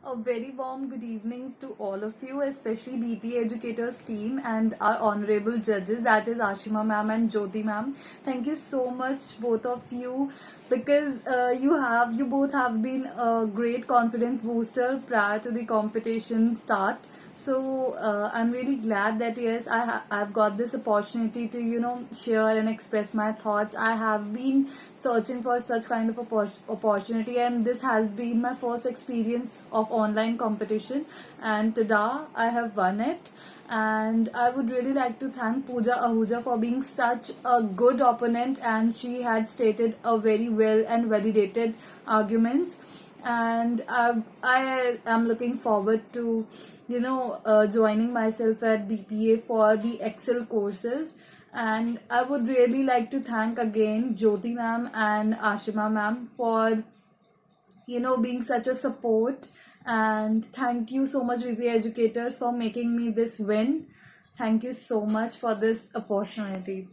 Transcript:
A very warm good evening to all of you, especially BP Educators team and our honorable judges, that is Ashima ma'am and Jyoti ma'am. Thank you so much, both of you, because you both have been a great confidence booster prior to the competition start. So I'm really glad that yes, I've got this opportunity to share and express my thoughts. I have been searching for such kind of opportunity, and this has been my first experience of online competition, and today I have won it. And I would really like to thank Pooja Ahuja for being such a good opponent, and she had stated a very well and validated arguments. And I am looking forward to joining myself at BPA for the Excel courses. And I would really like to thank again Jyoti ma'am and Ashima ma'am for being such a support. And thank you so much, BPA educators, for making me this win. Thank you so much for this opportunity.